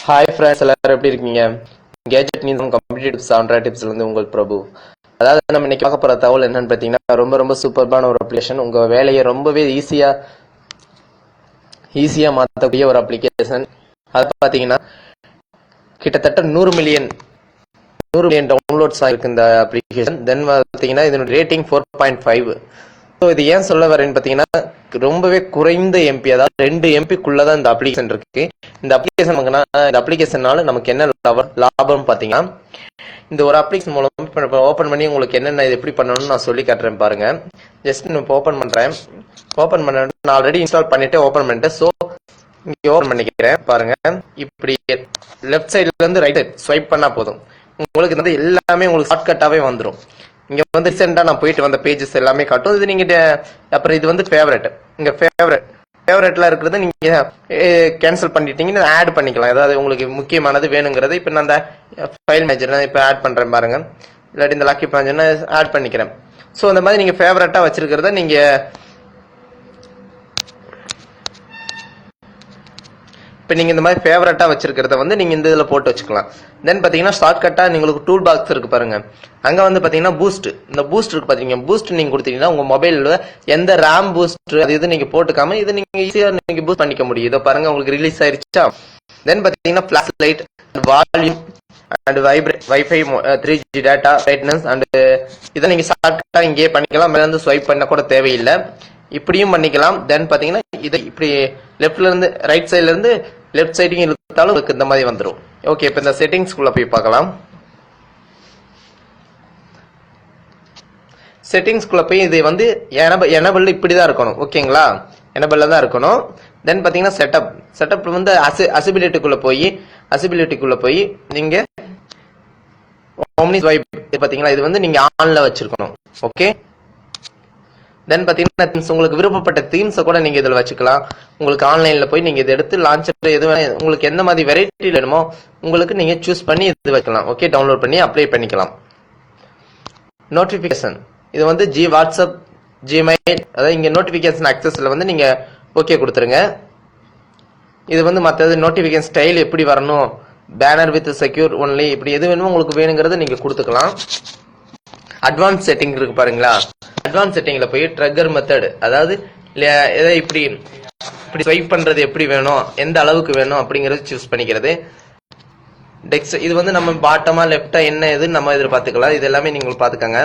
Hi friends, எல்லாரும் எப்படி இருக்கீங்க? கேஜெட் நீந்தம் கம்ப்யூட்டர் டிப்ஸ் ஆண்ட்ராய்ட் டிப்ஸ்ல இருந்து உங்கள் பிரபு. அதாவது நம்ம இன்னைக்கு பார்க்க போற தகவல் என்னன்னு பார்த்தீங்கன்னா, ரொம்ப ரொம்ப சூப்பர்பான ஒரு அப்ளிகேஷன். உங்க வேலையை ரொம்பவே ஈஸியா மாற்றக்கூடிய ஒரு அப்ளிகேஷன். அது பார்த்தீங்கன்னா கிட்டத்தட்ட 100 மில்லியன் டவுன்லோட்ஸ் ஆயிருக்கு இந்த அப்ளிகேஷன். தென் பார்த்தீங்கன்னா இதனோட ரேட்டிங் 4.5. ஸோ இது ஏன் சொல்ல வரேன்னு பார்த்தீங்கன்னா, ரொம்பவே குறைந்த எம்பி, அதாவது 2 எம்பிக்குள்ளதான் இந்த அப்ளிகேஷன் இருக்கு. இந்த அப்ளிகேஷனால நமக்கு என்ன லாபம் பார்த்தீங்கன்னா, இந்த ஒரு அப்ளிகேஷன் மூலம் ஓப்பன் பண்ணி உங்களுக்கு என்னென்ன இது எப்படி பண்ணணும்னு நான் சொல்லி காட்டுறேன் பாருங்க. ஜஸ்ட் நான் இப்போ ஓப்பன் பண்றேன். ஓப்பன் பண்ண நான் ஆல்ரெடி இன்ஸ்டால் பண்ணிட்டு ஓப்பன் பண்ணிட்டேன். ஸோ இங்கே ஓப்பன் பண்ணிக்கிறேன் பாருங்க. இப்படி லெஃப்ட் சைட்ல இருந்து ரைட் சைட் ஸ்வைப் பண்ணா போதும், உங்களுக்கு வந்து எல்லாமே உங்களுக்கு ஷார்ட்கட்டாவே வந்துடும். இங்க வந்து ரீசெண்டா நான் போயிட்டு வந்த பேஜஸ் எல்லாமே காட்டும். இது நீங்க அப்புறம் இது வந்து ஃபேவரட். இங்க ஃபேவரட்ல இருக்கிறது நீங்க கேன்சல் பண்ணிட்டீங்கன்னா ஆட் பண்ணிக்கலாம். ஏதாவது உங்களுக்கு முக்கியமானது வேணுங்கிறது இப்ப நான் அந்த ஃபைல் மேனேஜர் இப்ப ஆட் பண்றேன் பாருங்க. இல்லாட்டி இந்த லக்கி மேனேஜர் ஆட் பண்ணிக்கிறேன். சோ அந்த மாதிரி நீங்க ஃபேவரட்டா வச்சிருக்கிறத நீங்க இப்போ நீங்க இந்த மாதிரி ஃபேவரட்டா வச்சிருக்கிறத வந்து நீங்க இந்த இதுல போட்டு வச்சுக்கலாம். தென் பாத்தீங்கன்னா ஷார்ட்கட்டா உங்களுக்கு டூல் பாக்ஸ் இருக்கு பாருங்க. அங்க வந்து பாத்தீங்கன்னா பூஸ்ட், இந்த பூஸ்ட் இருக்கு பாத்தீங்க. பூஸ்ட் நீங்க கொடுத்தீங்கன்னா உங்க மொபைல்ல எந்த ரேம் பூஸ்ட் அது இது நீங்க போட்டுக்காம இது நீங்க ஈஸியா நீங்க பூஸ்ட் பண்ணிக்க முடியும். இதை பாருங்க உங்களுக்கு ரிலீஸ் ஆயிருச்சா. தென் பாத்தீங்கன்னா flash light, volume and wifi, 3G data, brightness and இதை நீங்க ஷார்ட்கட்டா இங்கே பண்ணிக்கலாம். மேல இருந்து ஸ்வைப் பண்ண கூட தேவையில்லை, இப்படியும் பண்ணிக்கலாம். தென் பாத்தீங்கன்னா இதை இப்படி லெஃப்ட்ல இருந்து ரைட் சைட்ல இருந்து லெஃப்ட் சைடிங் இழுத்தாலும் இந்த மாதிரி வந்துடும். ஓகே, இப்ப இந்த செட்டிங்ஸ்குள்ள போய் பார்க்கலாம். செட்டிங்ஸ்குள்ள போய் இது வந்து எனபிள் இப்படிதான் இருக்கணும். ஓகேங்களா, எனபிள்ல தான் இருக்கணும். தென் பாத்தீங்கன்னா செட்டப் வந்து அசிபிலிட்டிக்குள்ள போய் நீங்க ஓம்னி ஸ்வைப் பாத்தீங்களா, இது வந்து நீங்க ஆன்ல வச்சிருக்கணும். ஓகே, தென் பாத்தீங்கன்னா உங்களுக்கு விருப்பப்பட்ட தீம்ஸை கூட நீங்க இதுல வச்சுக்கலாம். உங்களுக்கு ஆன்லைன்ல போய் நீங்க இதை எடுத்து லான்ச்சர் எது உங்களுக்கு எந்த மாதிரி வெரைட்டி வேணுமோ உங்களுக்கு நீங்க சூஸ் பண்ணி இது வைக்கலாம். ஓகே, டவுன்லோட் பண்ணி அப்ளை பண்ணிக்கலாம். நோட்டிபிகேஷன் இது வந்து வாட்ஸ்அப், ஜிமெயில், அதாவது இங்க நோட்டிபிகேஷன் அக்சஸ்ல வந்து நீங்க ஓகே கொடுத்துருங்க. இது வந்து மற்றது நோட்டிபிகேஷன் ஸ்டைல் எப்படி வரணும், பேனர் வித் செக்யூர் ஒன்லி, இப்படி எது வேணுமோ உங்களுக்கு வேணுங்கிறத நீங்க கொடுத்துக்கலாம். அட்வான்ஸ் செட்டிங் இருக்கு பாருங்களா. அட்வான்ஸ் செட்டிங்ல போய் ட்ரிகர் மெத்தட், அதாவது இப்படி ஸ்வைப் பண்றது எப்படி வேணும், எந்த அளவுக்கு வேணும் அப்படிங்கறது சூஸ் பண்ணிக்கிறது. டெக்ஸ்ட் இது வந்து நம்ம பாட்டமா லெஃப்டா என்ன எதுன்னு நம்ம எதிர்பார்த்துக்கலாம். இது எல்லாமே நீங்க பாத்துக்கங்க.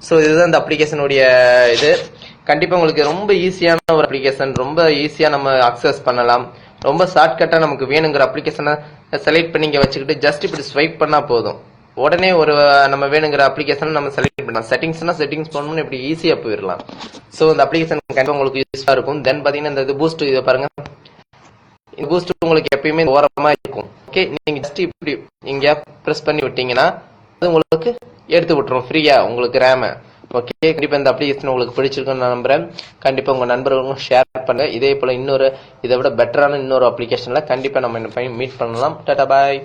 சோ இதுதான் இந்த அப்ளிகேஷனுடைய இது. கண்டிப்பா உங்களுக்கு ரொம்ப ஈஸியான ஒரு அப்ளிகேஷன், ரொம்ப ஈஸியா நம்ம அக்சஸ் பண்ணலாம். ரொம்ப ஷார்ட்கட்டா நமக்கு வேணுங்கிற அப்ளிகேஷனை செலக்ட் பண்ணி இங்க வச்சுக்கிட்டு ஜஸ்ட் இப்படி ஸ்வைப் பண்ணா போதும், உடனே ஒரு நம்ம வேணுங்கிற அப்ளிகேஷன் நம்ம செலக்ட் பண்ணலாம். செட்டிங்ஸ் பண்ணணும்னு இப்படி ஈஸியா போயிடலாம். சோ இந்த அப்ளிகேஷன் கண்டிப்பா உங்களுக்கு யூஸ்ஃபுல்லா இருக்கும். தென் பாத்தீங்கன்னா இந்த பூஸ்ட், இதை பாருங்க. இந்த பூஸ்ட் உங்களுக்கு எப்பயுமே ஓரமா இருக்கும். ஓகே, நீங்க ஜஸ்ட் இப்படி இங்க பிரஸ் பண்ணி விட்டீங்கன்னா அது உங்களுக்கு எடுத்து விட்டுரும் ஃப்ரீயா உங்களுக்கு ரேம். ஓகே, கண்டிப்பா இந்த அப்ளிகேஷன் உங்களுக்கு பிடிச்சிருக்குன்னு நான் நம்புறேன். கண்டிப்பா உங்க நண்பர்களுக்கும் ஷேர் பண்ணுங்க. இதே போல இதை விட பெட்டரான இன்னொரு அப்ளிகேஷன்ல கண்டிப்பா நம்ம மீட் பண்ணலாம். டாடா பாய்.